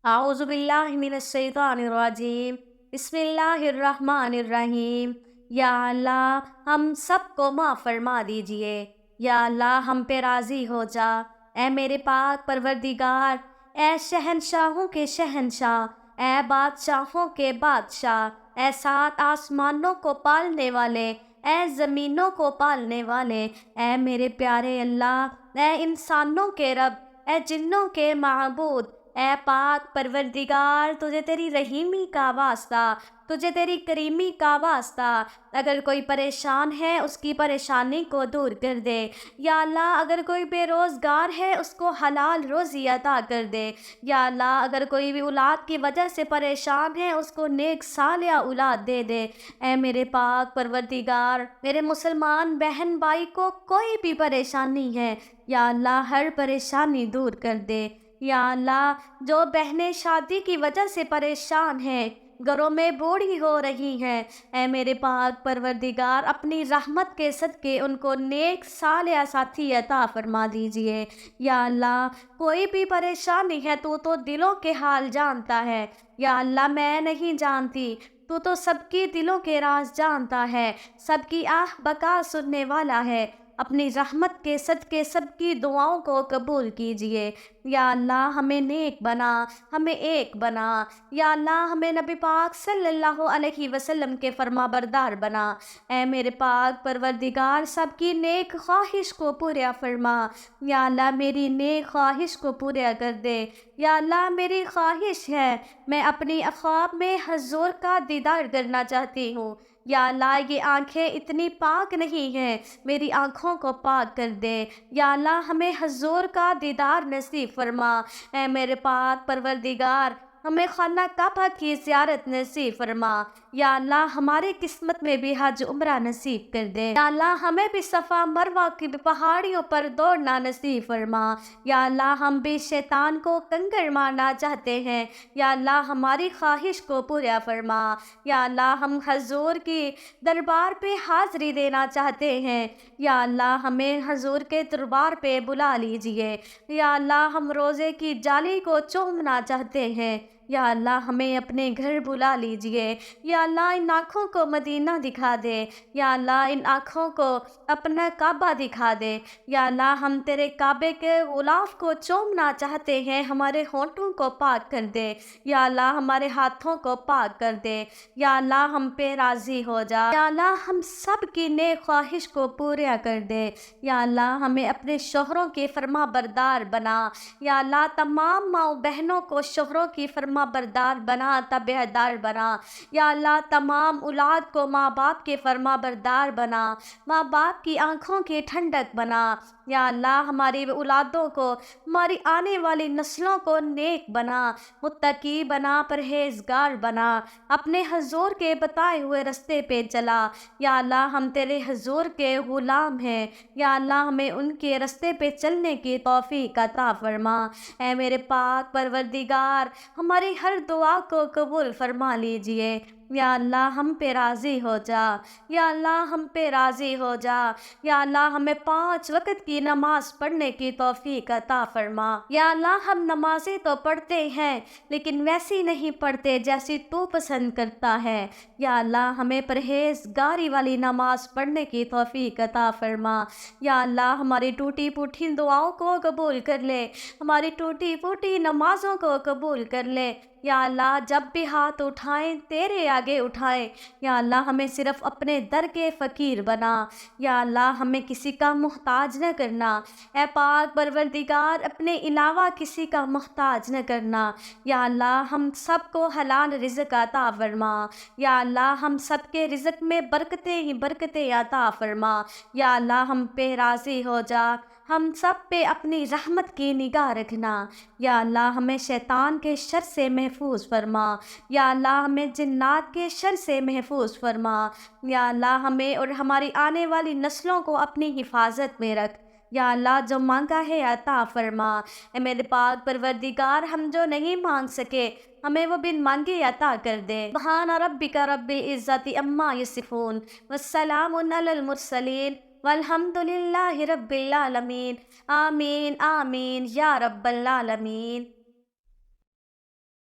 اعوذ باللہ من الشیطان الرجیم، بسم اللہ الرحمن الرحیم۔ یا اللہ ہم سب کو معاف فرما دیجئے، یا اللہ ہم پہ راضی ہو جا، اے میرے پاک پروردگار، اے شہنشاہوں کے شہنشاہ، اے بادشاہوں کے بادشاہ، اے سات آسمانوں کو پالنے والے، اے زمینوں کو پالنے والے، اے میرے پیارے اللہ، اے انسانوں کے رب، اے جنوں کے معبود، اے پاک پروردگار، تجھے تیری رحیمی کا واسطہ، تجھے تیری کریمی کا واسطہ، اگر کوئی پریشان ہے اس کی پریشانی کو دور کر دے۔ یا اللہ اگر کوئی بے روزگار ہے اس کو حلال روزی عطا کر دے۔ یا اللہ اگر کوئی بھی اولاد کی وجہ سے پریشان ہے اس کو نیک صالحہ اولاد دے دے۔ اے میرے پاک پروردگار، میرے مسلمان بہن بھائی کو کوئی بھی پریشانی ہے، یا اللہ ہر پریشانی دور کر دے۔ یا اللہ جو بہنیں شادی کی وجہ سے پریشان ہیں، گھروں میں بوڑھی ہو رہی ہیں، اے میرے پاک پروردگار اپنی رحمت کے صدقے ان کو نیک صالح ساتھی عطا فرما دیجئے۔ یا اللہ کوئی بھی پریشانی ہے تو دلوں کے حال جانتا ہے، یا اللہ میں نہیں جانتی، تو سب کی دلوں کے راز جانتا ہے، سب کی آہ بکا سننے والا ہے۔ اپنی رحمت کے صدقے سب کی دعاؤں کو قبول کیجئے۔ یا اللہ ہمیں نیک بنا، ہمیں ایک بنا، یا اللہ ہمیں نبی پاک صلی اللہ علیہ وسلم کے فرما بردار بنا۔ اے میرے پاک پروردگار سب کی نیک خواہش کو پورا فرما۔ یا اللہ میری نیک خواہش کو پورا کر دے۔ یا اللہ میری خواہش ہے، میں اپنی خواب میں حضور کا دیدار کرنا چاہتی ہوں۔ یا اللہ یہ آنکھیں اتنی پاک نہیں ہیں، میری آنکھوں کو پاک کر دے۔ یا اللہ ہمیں حضور کا دیدار نصیب فرما۔ اے میرے پاک پروردگار ہمیں خانہ کعبہ کی زیارت نصیب فرما۔ یا اللہ ہماری قسمت میں بھی حج عمرہ نصیب کر دے۔ یا اللہ ہمیں بھی صفا مروہ کی پہاڑیوں پر دوڑنا نصیب فرما۔ یا اللہ ہم بھی شیطان کو کنکر مارنا چاہتے ہیں، یا اللہ ہماری خواہش کو پورا فرما۔ یا اللہ ہم حضور کی دربار پہ حاضری دینا چاہتے ہیں، یا اللہ ہمیں حضور کے دربار پہ بلا لیجئے۔ یا اللہ ہم روزے کی جالی کو چومنا چاہتے ہیں، یا اللہ ہمیں اپنے گھر بلا لیجئے۔ یا اللہ ان آنکھوں کو مدینہ دکھا دے، یا اللہ ان آنکھوں کو اپنا کعبہ دکھا دے۔ یا اللہ ہم تیرے کعبے کے غلاف کو چومنا چاہتے ہیں، ہمارے ہونٹوں کو پاک کر دے، یا اللہ ہمارے ہاتھوں کو پاک کر دے۔ یا اللہ ہم پہ راضی ہو جا، یا اللہ ہم سب کی نیک خواہش کو پورا کر دے۔ یا اللہ ہمیں اپنے شوہروں کی فرما بردار بنا۔ یا اللہ تمام ماں بہنوں کو شوہروں کی فرما بردار بنا، تابعدار بنا۔ یا اللہ تمام اولاد کو ماں باپ کے فرما بردار بنا، ماں باپ کی آنکھوں کی ٹھنڈک بنا۔ یا اللہ ہماری اولادوں کو، ہماری آنے والی نسلوں کو نیک بنا، متقی بنا، پرہیزگار بنا، اپنے حضور کے بتائے ہوئے رستے پہ چلا۔ یا اللہ ہم تیرے حضور کے غلام ہیں، یا اللہ ہمیں ان کے رستے پہ چلنے کی توفیق عطا فرما۔ اے میرے پاک پروردگار ہماری ہر دعا کو قبول فرما لیجئے۔ یا اللہ ہم پہ راضی ہو جا، یا اللہ ہم پہ راضی ہو جا۔ یا اللہ ہمیں 5 وقت کی نماز پڑھنے کی توفیق عطا فرما۔ یا اللہ ہم نمازیں تو پڑھتے ہیں لیکن ویسی نہیں پڑھتے جیسی تو پسند کرتا ہے۔ یا اللہ ہمیں پرہیزگاری والی نماز پڑھنے کی توفیق عطا فرما۔ یا اللہ ہماری ٹوٹی پھوٹی دعاؤں کو قبول کر لے، ہماری ٹوٹی پھوٹی نمازوں کو قبول کر لے۔ یا اللہ جب بھی ہاتھ اٹھائیں تیرے آگے اٹھائیں، یا اللہ ہمیں صرف اپنے در کے فقیر بنا۔ یا اللہ ہمیں کسی کا محتاج نہ کرنا، اے پاک پروردگار اپنے علاوہ کسی کا محتاج نہ کرنا۔ یا اللہ ہم سب کو حلال رزق عطا فرما۔ یا اللہ ہم سب کے رزق میں برکتیں ہی برکتیں عطا فرما۔ یا اللہ ہم پہ راضی ہو جا، ہم سب پہ اپنی رحمت کی نگاہ رکھنا۔ یا اللہ ہمیں شیطان کے شر سے محفوظ فرما۔ یا اللہ ہمیں جنات کے شر سے محفوظ فرما۔ یا اللہ ہمیں اور ہماری آنے والی نسلوں کو اپنی حفاظت میں رکھ۔ یا اللہ جو مانگا ہے عطا فرما۔ اے میرے پاک پروردگار ہم جو نہیں مانگ سکے ہمیں وہ بن مانگے عطا کر دے۔ سبحان ربک رب العزت عما یصفون، والسلام علی المرسلین، والحمد للہ رب العالمین۔ آمین آمین یا رب العالمین۔